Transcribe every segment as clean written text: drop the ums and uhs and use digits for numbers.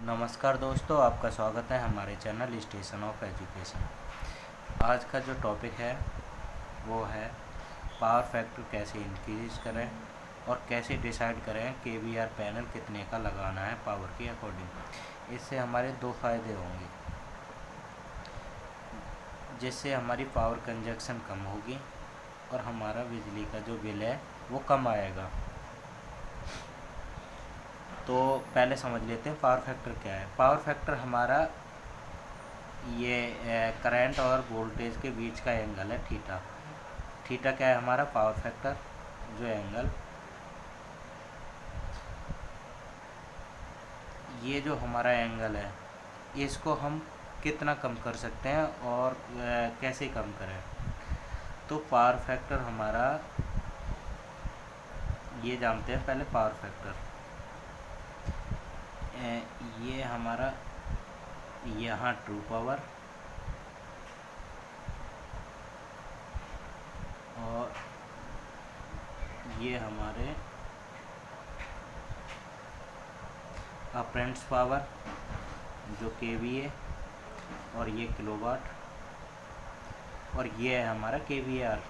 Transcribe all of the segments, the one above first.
नमस्कार दोस्तों, आपका स्वागत है हमारे चैनल स्टेशन ऑफ एजुकेशन। आज का जो टॉपिक है वो है पावर फैक्टर कैसे इंक्रीज करें और कैसे डिसाइड करें केवीआर पैनल कितने का लगाना है पावर के अकॉर्डिंग। इससे हमारे दो फ़ायदे होंगे, जिससे हमारी पावर कंजक्शन कम होगी और हमारा बिजली का जो बिल है वो कम आएगा। तो पहले समझ लेते हैं पावर फैक्टर क्या है। पावर फैक्टर हमारा ये करंट और वोल्टेज के बीच का एंगल है थीटा। थीटा क्या है हमारा पावर फैक्टर, जो एंगल ये जो हमारा एंगल है इसको हम कितना कम कर सकते हैं और कैसे कम करें। तो पावर फैक्टर हमारा ये जानते हैं पहले। पावर फैक्टर ये हमारा यहाँ ट्रू पावर और ये हमारे अप्रेंट्स पावर जो केवीए और ये किलोवाट और ये है हमारा केवीआर।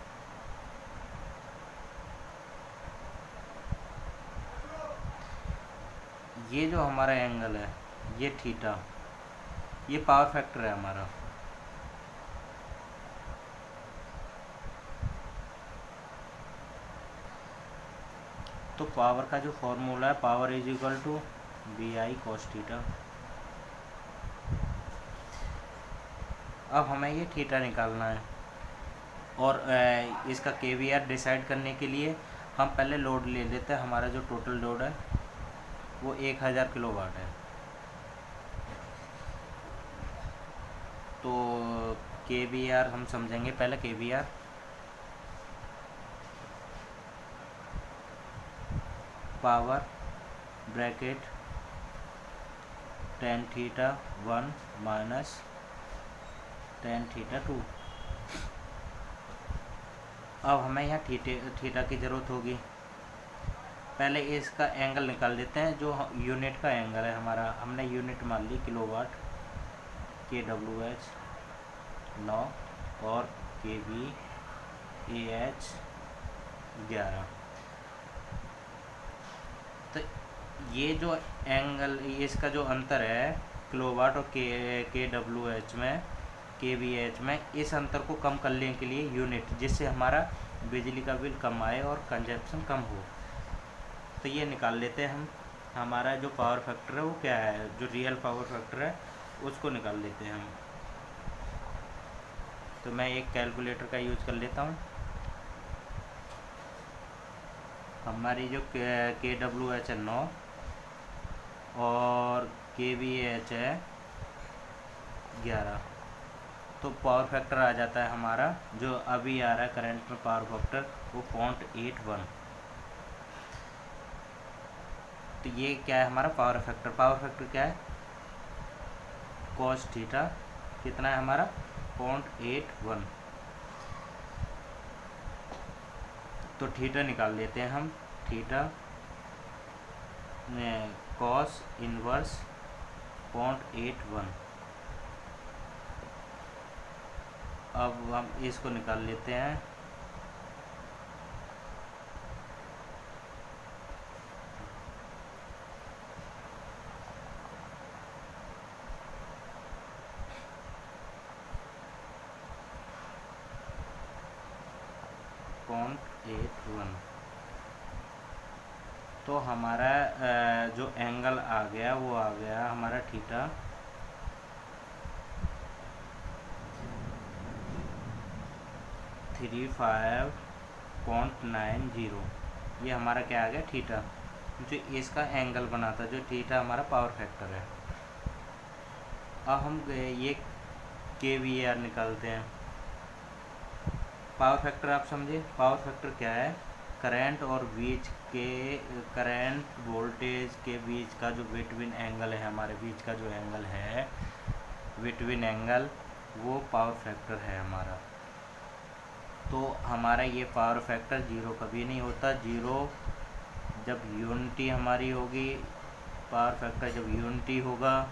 ये जो हमारा एंगल है ये थीटा, ये पावर फैक्टर है हमारा। तो पावर का जो फॉर्मूला है, power is equal to BI cos theta. अब हमें ये थीटा निकालना है और इसका केवीआर डिसाइड करने के लिए हम पहले लोड ले लेते हैं। हमारा जो टोटल लोड है वो 1000 किलोवाट है। तो केवीआर हम समझेंगे पहले। KVR power bracket tan theta 1 minus tan theta 2। अब हमें यहाँ थीटा की ज़रूरत होगी। पहले इसका एंगल निकाल देते हैं, जो यूनिट का एंगल है हमारा। हमने यूनिट मान ली किलोवाट, kWh 9 और kVAh 11। तो ये जो एंगल, इसका जो अंतर है किलोवाट और kWh में, kVAh में, इस अंतर को कम करने के लिए यूनिट, जिससे हमारा बिजली का बिल कम आए और कंजप्शन कम हो, तो ये निकाल लेते हैं हम। हमारा जो पावर फैक्टर है वो क्या है, जो रियल पावर फैक्टर है उसको निकाल लेते हैं हम। तो मैं एक कैलकुलेटर का यूज़ कर लेता हूँ। हमारी जो kWh है 9 और kVAh है 11। तो पावर फैक्टर आ जाता है हमारा, जो अभी आ रहा है करंट में पावर फैक्टर, वो 0.81। तो ये क्या है हमारा पावर फैक्टर। पावर फैक्टर क्या है, cos थीटा कितना है हमारा 0.81। तो थीटा निकाल लेते हैं हम। Theta cos inverse 0.81। अब हम इसको निकाल लेते हैं। तो हमारा जो एंगल आ गया वो आ गया हमारा थीटा 35.90। ये हमारा क्या आ गया थीटा, जो इसका एंगल बना था, जो थीटा हमारा पावर फैक्टर है। अब हम ये केवीआर निकालते हैं। पावर फैक्टर आप समझे, पावर फैक्टर क्या है, करंट और करंट वोल्टेज के बीच का जो बिटवीन एंगल है, हमारे बीच का जो एंगल है बिटवीन एंगल, वो पावर फैक्टर है हमारा। तो हमारा ये पावर फैक्टर 0 कभी नहीं होता। 0 जब यूनिटी हमारी होगी पावर फैक्टर जब यूनिटी होगा,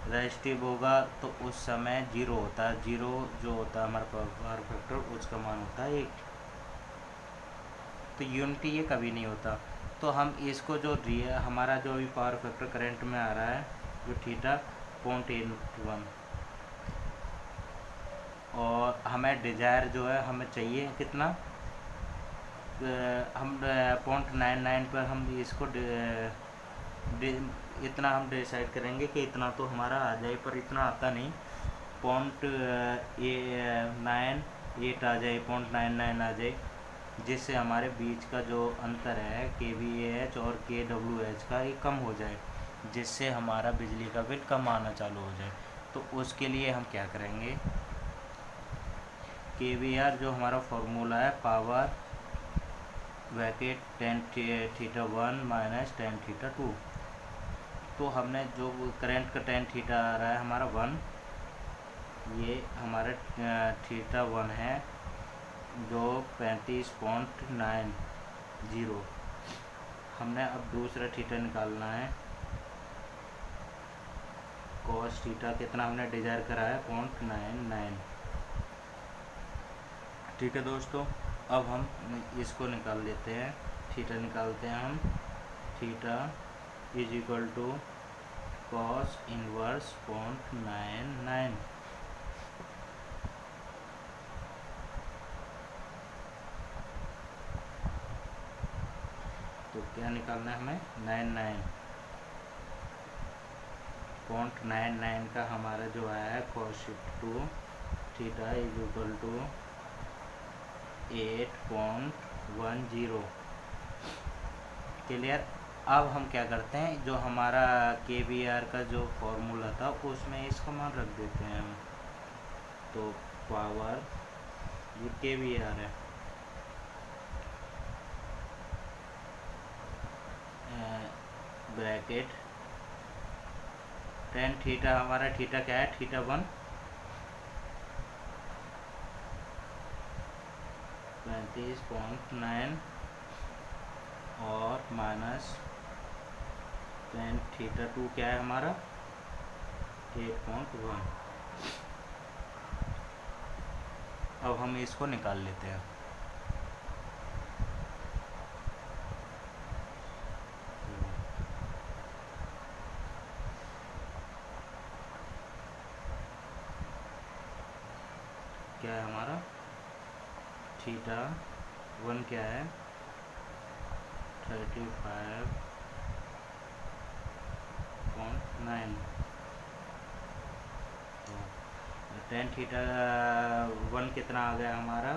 रेजिस्टिव होगा, तो उस समय जीरो होता है। जीरो जो होता है हमारा पावर फैक्टर, उसका मान होता है 1। तो यूनिटी ये कभी नहीं होता। तो हम इसको जो हमारा जो भी पावर फैक्टर करंट में आ रहा है जो थीटा 0.81, और हमें डिज़ायर जो है हमें चाहिए कितना, हम 0.99 पर हम इसको इतना हम डिसाइड करेंगे कि इतना तो हमारा आ जाए, पर इतना आता नहीं। 0.98 आ जाए, 0.99 आ जाए, जिससे हमारे बीच का जो अंतर है kVAH और kWH का ये कम हो जाए, जिससे हमारा बिजली का बिल कम आना चालू हो जाए। तो उसके लिए हम क्या करेंगे, kVAR जो हमारा फॉर्मूला है, power bracket tan θ1 minus tan θ2, तो हमने जो करंट का tan थीटा आ रहा है हमारा 1, ये हमारा θ1 है जो 35.90। हमने अब दूसरा थीटा निकालना है, cos थीटा कितना हमने डिजायर करा है 0.99। ठीक है दोस्तों, अब हम इसको निकाल लेते हैं, थीटा निकालते हैं हम। Theta is equal to cos inverse 0.99। तो क्या निकालना है हमें, 0.99 का हमारा जो है cos 2 theta is equal to 8.10। Clear. अब हम क्या करते हैं, जो हमारा kVAR का जो फॉर्मूला था उसमें इसका मान रख देते हैं हम। तो पावर ये kVAR है, ब्रैकेट tan थीटा, हमारा थीटा क्या है, θ1 35.9 और माइनस tan θ2 क्या है हमारा 8.1। अब हम इसको निकाल लेते हैं। क्या है हमारा θ1 क्या है 35.9। तो tan θ1 कितना आ गया हमारा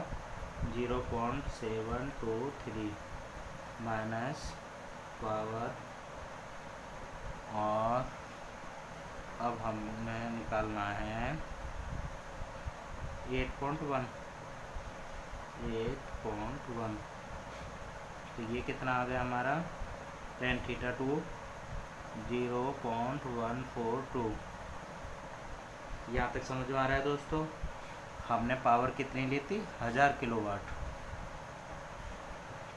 0.723 माइनस पावर, और अब हमें निकालना है 8.1। तो ये कितना आ गया हमारा tan θ2 0.142। यहाँ तक समझ में आ रहा है दोस्तों। हमने पावर कितनी ली थी, 1000 किलोवाट।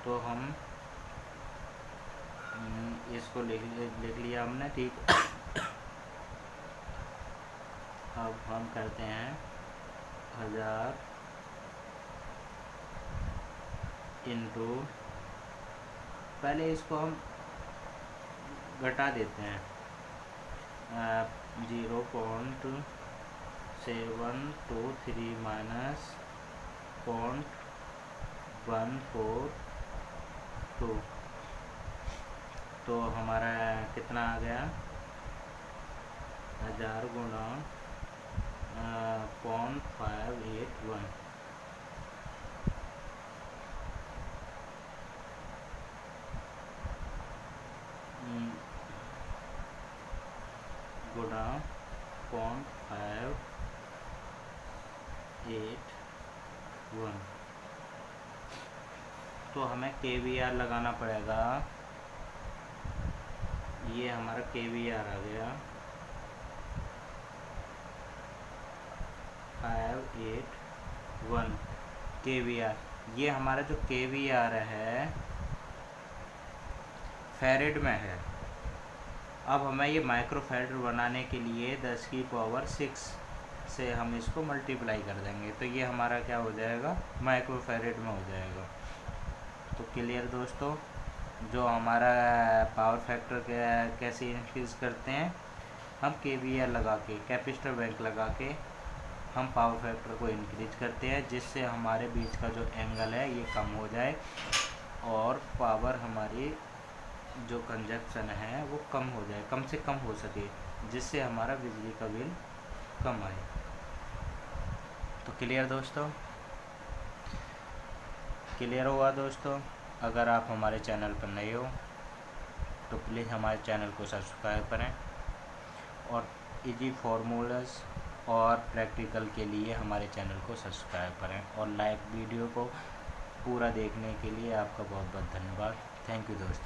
तो हम इसको लिख लिया हमने, ठीक। अब हम करते हैं 1000 इंटू, पहले इसको हम घटा देते हैं, 0.723 माइनस 0.142। तो हमारा कितना आ गया, 1000 गुणा 0.581। गुणा 0.581। तो हमें kVAR लगाना पड़ेगा। ये हमारा kVAR आ गया 581 kVAR। ये हमारा जो kVAR है फैरेड में है, अब हमें ये माइक्रोफैराड बनाने के लिए 10⁶ से हम इसको मल्टीप्लाई कर देंगे, तो ये हमारा क्या हो जाएगा, माइक्रोफैराड में हो जाएगा। तो क्लियर दोस्तों, जो हमारा पावर फैक्टर कैसे इंक्रीज़ करते हैं, हम KVL लगा के, कैपेसिटर बैंक लगा के हम पावर फैक्टर को इंक्रीज करते हैं, जिससे हमारे बीच का जो एंगल है ये कम हो जाए और पावर हमारी जो कंजप्शन है वो कम हो जाए, कम से कम हो सके, जिससे हमारा बिजली का बिल कम आए। तो क्लियर दोस्तों, क्लियर हुआ दोस्तों। अगर आप हमारे चैनल पर नए हो तो प्लीज़ हमारे चैनल को सब्सक्राइब करें और इजी फार्मूलाज और प्रैक्टिकल के लिए हमारे चैनल को सब्सक्राइब करें, और लाइक वीडियो को पूरा देखने के लिए आपका बहुत बहुत धन्यवाद। थैंक यू दोस्तों।